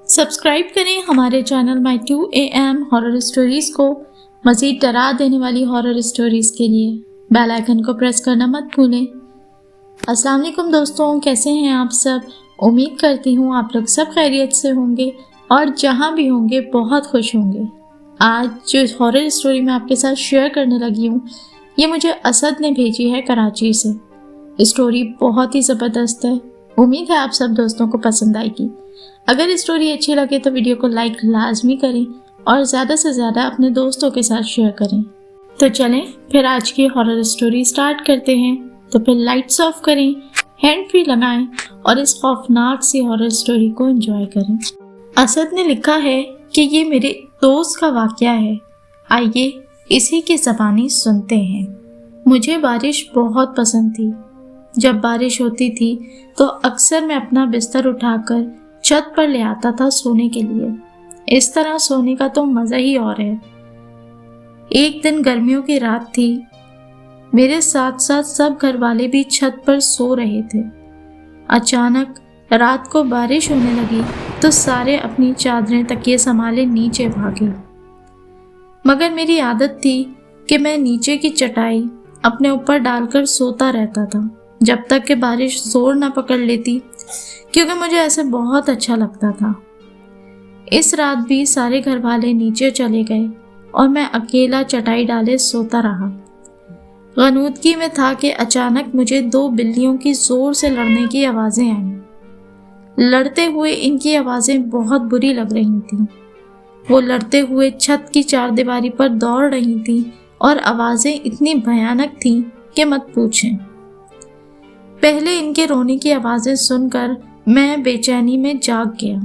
Subscribe کریں ہمارے channel مائی 2AM horror stories کو مزید ڈرا دینے والی ہارر اسٹوریز کے لیے بیل آئیکن کو پریس کرنا مت بھولیں۔ السلام علیکم دوستوں، کیسے ہیں آپ سب؟ امید کرتی ہوں آپ لوگ سب خیریت سے ہوں گے اور جہاں بھی ہوں گے بہت خوش ہوں گے۔ آج جو ہارر اسٹوری میں آپ کے ساتھ شیئر کرنے لگی ہوں یہ مجھے اسد نے بھیجی ہے کراچی سے۔ اسٹوری بہت ہی زبردست ہے، امید ہے آپ سب دوستوں کو پسند آئے گی۔ اگر اسٹوری اچھی لگے تو ویڈیو کو لائک لازمی کریں اور زیادہ سے زیادہ اپنے دوستوں کے ساتھ شیئر کریں۔ تو چلیں پھر آج کی ہارر اسٹوری سٹارٹ کرتے ہیں۔ تو پھر لائٹس آف کریں، ہینڈ فری لگائیں اور اس خوفناک سی ہارر اسٹوری کو انجوائے کریں۔ اسد نے لکھا ہے کہ یہ میرے دوست کا واقعہ ہے، آئیے اسی کی زبانی سنتے ہیں۔ مجھے بارش بہت پسند تھی۔ جب بارش ہوتی تھی تو اکثر میں اپنا بستر اٹھا کر چھت پر لے آتا تھا سونے کے لیے۔ اس طرح سونے کا تو مزہ ہی اور ہے۔ ایک دن گرمیوں کی رات تھی، میرے ساتھ ساتھ سب گھر والے بھی چھت پر سو رہے تھے۔ اچانک رات کو بارش ہونے لگی تو سارے اپنی چادریں تکیے سنبھالے نیچے بھاگے، مگر میری عادت تھی کہ میں نیچے کی چٹائی اپنے اوپر ڈال کر سوتا رہتا تھا جب تک کہ بارش زور نہ پکڑ لیتی، کیونکہ مجھے ایسے بہت اچھا لگتا تھا۔ اس رات بھی سارے گھر والے نیچے چلے گئے اور میں اکیلا چٹائی ڈالے سوتا رہا۔ غنودگی میں تھا کہ اچانک مجھے 2 بلیوں کی زور سے لڑنے کی آوازیں آئیں۔ لڑتے ہوئے ان کی آوازیں بہت بری لگ رہی تھیں۔ وہ لڑتے ہوئے چھت کی چاردیواری پر دوڑ رہی تھیں اور آوازیں اتنی بھیانک تھیں کہ مت پوچھیں۔ پہلے ان کے رونے کی آوازیں سن کر میں بے چینی میں جاگ گیا۔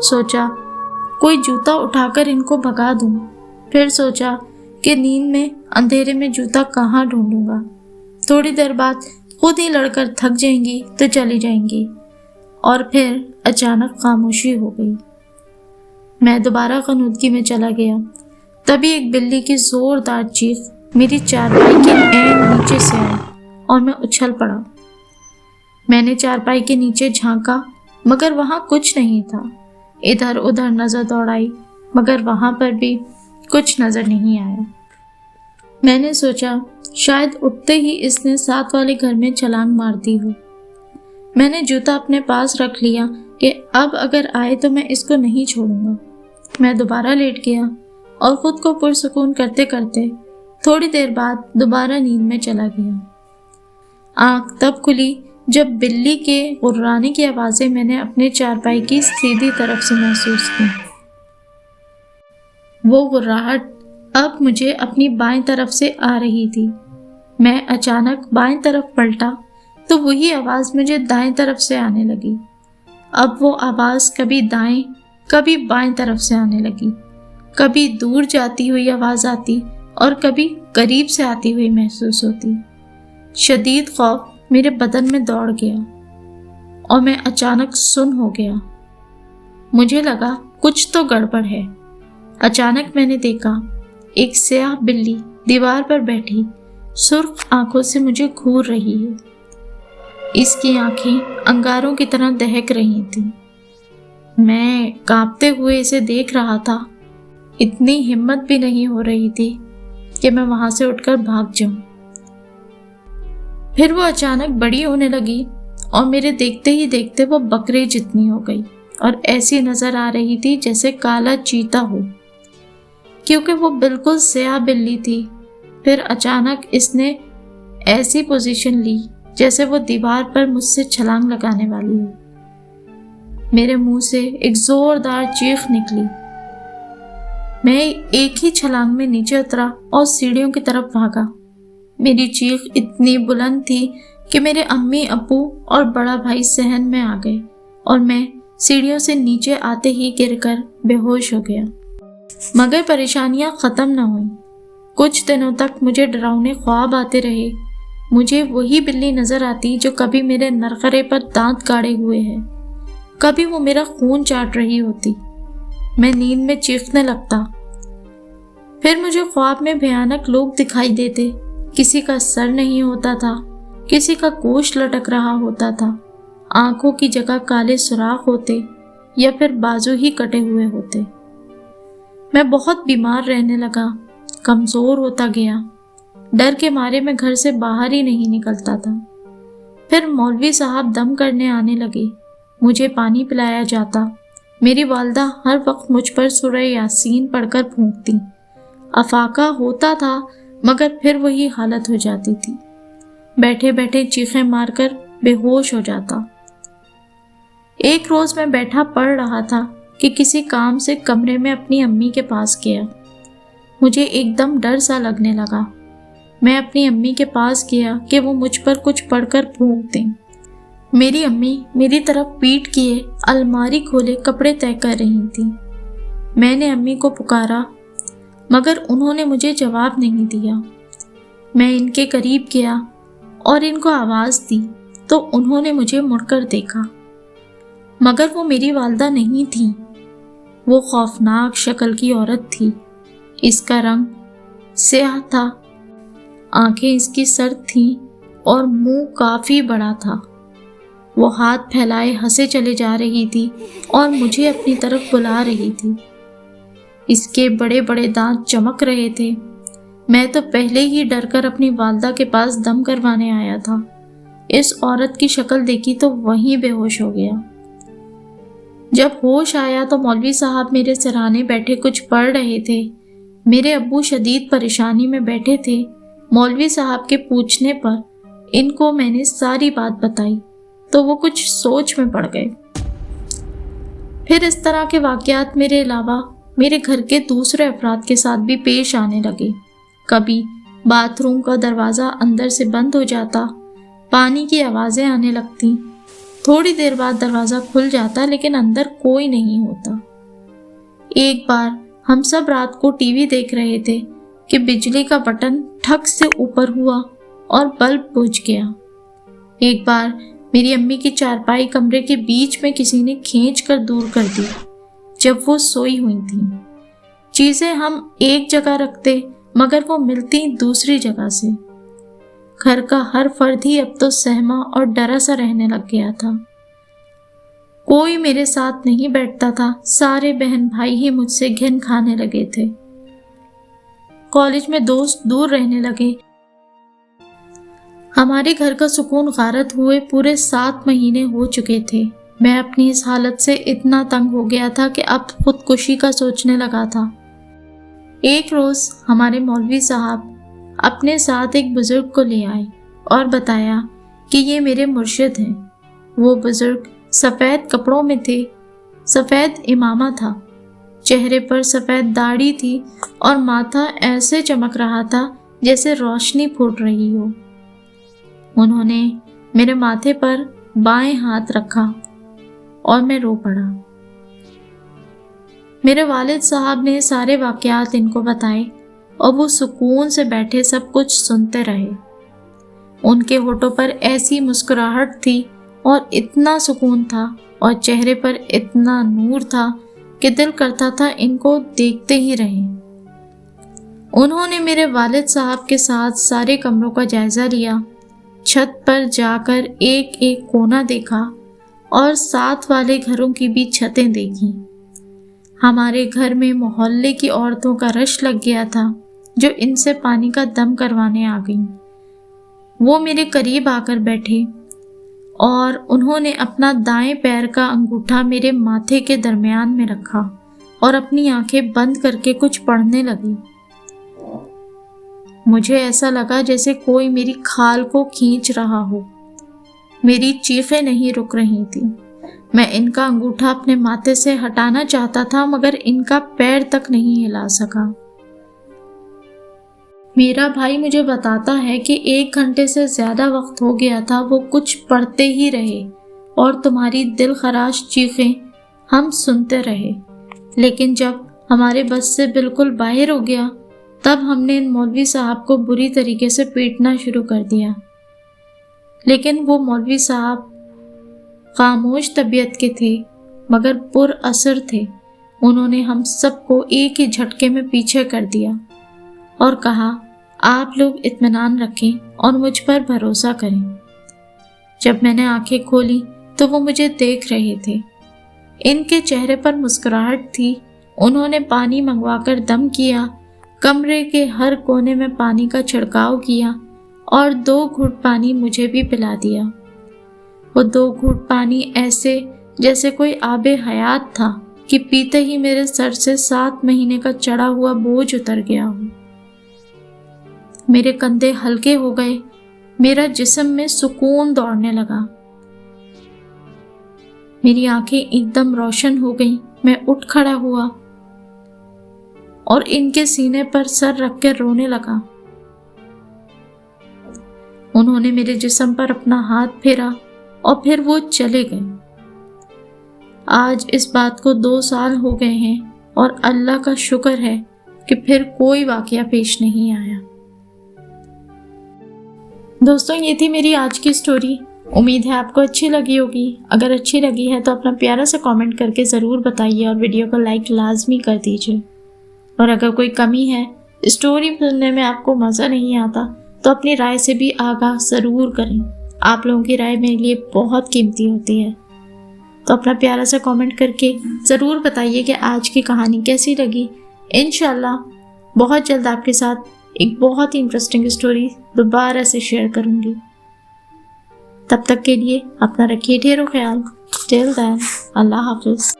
سوچا کوئی جوتا اٹھا کر ان کو بھگا دوں، پھر سوچا کہ نیند میں اندھیرے میں جوتا کہاں ڈھونڈوں گا، تھوڑی دیر بعد خود ہی لڑ کر تھک جائیں گی تو چلی جائیں گی، اور پھر اچانک خاموشی ہو گئی۔ میں دوبارہ غنودگی میں چلا گیا، تبھی ایک بلی کی زوردار چیخ میری چارپائی کے عین نیچے سے آئی اور میں اچھل پڑا۔ میں نے چارپائی کے نیچے جھانکا مگر وہاں کچھ نہیں تھا۔ ادھر ادھر نظر دوڑائی مگر وہاں پر بھی کچھ نظر نہیں آیا۔ میں نے سوچا شاید اٹھتے ہی اس نے ساتھ والے گھر میں چھلانگ مار دی ہو۔ میں نے جوتا اپنے پاس رکھ لیا کہ اب اگر آئے تو میں اس کو نہیں چھوڑوں گا۔ میں دوبارہ لیٹ گیا اور خود کو پرسکون کرتے کرتے تھوڑی دیر بعد دوبارہ نیند میں چلا گیا۔ آنکھ تب کھلی جب بلی کے غرانے کی آوازیں میں نے اپنے چارپائی کی سیدھی طرف سے محسوس کی۔ وہ غراہٹ اب مجھے اپنی بائیں طرف سے آ رہی تھی۔ میں اچانک بائیں طرف پلٹا تو وہی آواز مجھے دائیں طرف سے آنے لگی۔ اب وہ آواز کبھی دائیں کبھی بائیں طرف سے آنے لگی، کبھی دور جاتی ہوئی آواز آتی اور کبھی قریب سے آتی ہوئی محسوس ہوتی۔ شدید خوف میرے بدن میں دوڑ گیا اور میں اچانک سن ہو گیا۔ مجھے لگا کچھ تو گڑبڑ ہے۔ اچانک میں نے دیکھا ایک سیاہ بلی دیوار پر بیٹھی سرخ آنکھوں سے مجھے گھور رہی ہے۔ اس کی آنکھیں انگاروں کی طرح دہک رہی تھیں۔ میں کانپتے ہوئے اسے دیکھ رہا تھا۔ اتنی ہمت بھی نہیں ہو رہی تھی کہ میں وہاں سے اٹھ کر بھاگ جاؤں۔ پھر وہ اچانک بڑی ہونے لگی اور میرے دیکھتے ہی دیکھتے وہ بکرے جتنی ہو گئی اور ایسی نظر آ رہی تھی جیسے کالا چیتا ہو، کیونکہ وہ بالکل سیاہ بلی تھی۔ پھر اچانک اس نے ایسی پوزیشن لی جیسے وہ دیوار پر مجھ سے چھلانگ لگانے والی ہو۔ میرے منہ سے ایک زوردار چیخ نکلی۔ میں ایک ہی چھلانگ میں نیچے اترا اور سیڑھیوں کی طرف بھاگا۔ میری چیخ اتنی بلند تھی کہ میرے امی ابو اور بڑا بھائی صحن میں آ گئے اور میں سیڑھیوں سے نیچے آتے ہی گر کر بے ہوش ہو گیا۔ مگر پریشانیاں ختم نہ ہوئیں۔ کچھ دنوں تک مجھے ڈراؤنے خواب آتے رہے۔ مجھے وہی بلی نظر آتی جو کبھی میرے نرخرے پر دانت گاڑے ہوئے ہے، کبھی وہ میرا خون چاٹ رہی ہوتی۔ میں نیند میں چیخنے لگتا۔ پھر مجھے خواب میں بھیانک لوگ دکھائی دیتے۔ کسی کا سر نہیں ہوتا تھا، کسی کا گوشت لٹک رہا ہوتا تھا، آنکھوں کی جگہ کالے سوراخ ہوتے، یا پھر بازو ہی کٹے ہوئے ہوتے۔ میں بہت بیمار رہنے لگا، کمزور ہوتا گیا، ڈر کے مارے میں گھر سے باہر ہی نہیں نکلتا تھا۔ پھر مولوی صاحب دم کرنے آنے لگے، مجھے پانی پلایا جاتا، میری والدہ ہر وقت مجھ پر سورہ یاسین پڑھ کر پھونکتی، افاقہ ہوتا تھا مگر پھر وہی حالت ہو جاتی تھی، بیٹھے بیٹھے چیخیں مار کر بے ہوش ہو جاتا۔ ایک روز میں بیٹھا پڑھ رہا تھا کہ کسی کام سے کمرے میں اپنی امی کے پاس گیا۔ مجھے ایک دم ڈر سا لگنے لگا۔ میں اپنی امی کے پاس گیا کہ وہ مجھ پر کچھ پڑھ کر پھونک دیں۔ میری امی میری طرف پیٹھ کیے الماری کھولے کپڑے طے کر رہی تھیں۔ میں نے امی کو پکارا مگر انہوں نے مجھے جواب نہیں دیا۔ میں ان کے قریب گیا اور ان کو آواز دی تو انہوں نے مجھے مڑ کر دیکھا، مگر وہ میری والدہ نہیں تھی۔ وہ خوفناک شکل کی عورت تھی۔ اس کا رنگ سیاہ تھا، آنکھیں اس کی سرد تھیں اور منہ کافی بڑا تھا۔ وہ ہاتھ پھیلائے ہنسے چلے جا رہی تھی اور مجھے اپنی طرف بلا رہی تھی۔ اس کے بڑے بڑے دانت چمک رہے تھے۔ میں تو پہلے ہی ڈر کر اپنی والدہ کے پاس دم کروانے آیا تھا۔ اس عورت کی شکل دیکھی تو وہیں بے ہوش ہو گیا۔ جب ہوش آیا تو مولوی صاحب میرے سرہانے بیٹھے کچھ پڑھ رہے تھے۔ میرے ابو شدید پریشانی میں بیٹھے تھے۔ مولوی صاحب کے پوچھنے پر ان کو میں نے ساری بات بتائی تو وہ کچھ سوچ میں پڑ گئے۔ پھر اس طرح کے واقعات میرے علاوہ میرے گھر کے دوسرے افراد کے ساتھ بھی پیش آنے لگے۔ کبھی باتھ روم کا دروازہ اندر سے بند ہو جاتا، پانی کی آوازیں آنے لگتی، تھوڑی دیر بعد دروازہ کھل جاتا لیکن اندر کوئی نہیں ہوتا۔ ایک بار ہم سب رات کو ٹی وی دیکھ رہے تھے کہ بجلی کا بٹن ٹھک سے اوپر ہوا اور بلب بجھ گیا۔ ایک بار میری امی کی چارپائی کمرے کے بیچ میں کسی نے کھینچ کر دور کر دی جب وہ سوئی ہوئی تھیں۔ چیزیں ہم ایک جگہ رکھتے مگر وہ ملتی دوسری جگہ سے۔ گھر کا ہر فرد ہی اب تو سہما اور ڈرا سا رہنے لگ گیا تھا۔ کوئی میرے ساتھ نہیں بیٹھتا تھا، سارے بہن بھائی ہی مجھ سے گھن کھانے لگے تھے۔ کالج میں دوست دور رہنے لگے۔ ہمارے گھر کا سکون غارت ہوئے پورے 7 مہینے ہو چکے تھے۔ میں اپنی اس حالت سے اتنا تنگ ہو گیا تھا کہ اب خودکشی کا سوچنے لگا تھا۔ ایک روز ہمارے مولوی صاحب اپنے ساتھ ایک بزرگ کو لے آئے اور بتایا کہ یہ میرے مرشد ہیں۔ وہ بزرگ سفید کپڑوں میں تھے، سفید امامہ تھا، چہرے پر سفید داڑھی تھی اور ماتھا ایسے چمک رہا تھا جیسے روشنی پھوٹ رہی ہو۔ انہوں نے میرے ماتھے پر بائیں ہاتھ رکھا اور میں رو پڑا۔ میرے والد صاحب نے سارے واقعات ان کو بتائے اور وہ سکون سے بیٹھے سب کچھ سنتے رہے۔ ان کے ہونٹوں پر ایسی مسکراہٹ تھی اور اتنا سکون تھا اور چہرے پر اتنا نور تھا کہ دل کرتا تھا ان کو دیکھتے ہی رہیں۔ انہوں نے میرے والد صاحب کے ساتھ سارے کمروں کا جائزہ لیا، چھت پر جا کر ایک ایک کونا دیکھا اور ساتھ والے گھروں کی بھی چھتیں دیکھیں۔ ہمارے گھر میں محلے کی عورتوں کا رش لگ گیا تھا جو ان سے پانی کا دم کروانے آ گئیں۔ وہ میرے قریب آ کر بیٹھے اور انہوں نے اپنا دائیں پیر کا انگوٹھا میرے ماتھے کے درمیان میں رکھا اور اپنی آنکھیں بند کر کے کچھ پڑھنے لگی۔ مجھے ایسا لگا جیسے کوئی میری کھال کو کھینچ رہا ہو۔ میری چیخیں نہیں رک رہی تھیں۔ میں ان کا انگوٹھا اپنے ماتھے سے ہٹانا چاہتا تھا مگر ان کا پیر تک نہیں ہلا سکا۔ میرا بھائی مجھے بتاتا ہے کہ 1 گھنٹے سے زیادہ وقت ہو گیا تھا وہ کچھ پڑھتے ہی رہے اور تمہاری دل خراش چیخیں ہم سنتے رہے، لیکن جب ہمارے بس سے بالکل باہر ہو گیا تب ہم نے ان مولوی صاحب کو بری طریقے سے پیٹنا شروع کر دیا۔ لیکن وہ مولوی صاحب خاموش طبیعت کے تھے مگر پر اثر تھے۔ انہوں نے ہم سب کو ایک ہی جھٹکے میں پیچھے کر دیا اور کہا، آپ لوگ اطمینان رکھیں اور مجھ پر بھروسہ کریں۔ جب میں نے آنکھیں کھولی تو وہ مجھے دیکھ رہے تھے۔ ان کے چہرے پر مسکراہٹ تھی۔ انہوں نے پانی منگوا کر دم کیا، کمرے کے ہر کونے میں پانی کا چھڑکاؤ کیا اور 2 گھونٹ پانی مجھے بھی پلا دیا۔ وہ 2 گھونٹ پانی ایسے جیسے کوئی آب حیات تھا کہ پیتے ہی میرے سر سے 7 مہینے کا چڑھا ہوا بوجھ اتر گیا ہو۔ میرے کندھے ہلکے ہو گئے، میرا جسم میں سکون دوڑنے لگا، میری آنکھیں ایک دم روشن ہو گئیں۔ میں اٹھ کھڑا ہوا اور ان کے سینے پر سر رکھ کر رونے لگا۔ انہوں نے میرے جسم پر اپنا ہاتھ پھیرا اور پھر وہ چلے گئے۔ آج اس بات کو 2 سال ہو گئے ہیں اور اللہ کا شکر ہے کہ پھر کوئی واقعہ پیش نہیں آیا۔ دوستوں، یہ تھی میری آج کی سٹوری۔ امید ہے آپ کو اچھی لگی ہوگی۔ اگر اچھی لگی ہے تو اپنا پیارا سا کامنٹ کر کے ضرور بتائیے اور ویڈیو کو لائک لازمی کر دیجیے۔ اور اگر کوئی کمی ہے، سٹوری سننے میں آپ کو مزہ نہیں آتا، تو اپنی رائے سے بھی آگاہ ضرور کریں۔ آپ لوگوں کی رائے میرے لیے بہت قیمتی ہوتی ہے۔ تو اپنا پیارا سا کامنٹ کر کے ضرور بتائیے کہ آج کی کہانی کیسی لگی۔ انشاءاللہ بہت جلد آپ کے ساتھ ایک بہت ہی انٹرسٹنگ سٹوری دوبارہ سے شیئر کروں گی۔ تب تک کے لیے اپنا رکھیے ڈھیروں خیال۔ ٹل دین، اللہ حافظ۔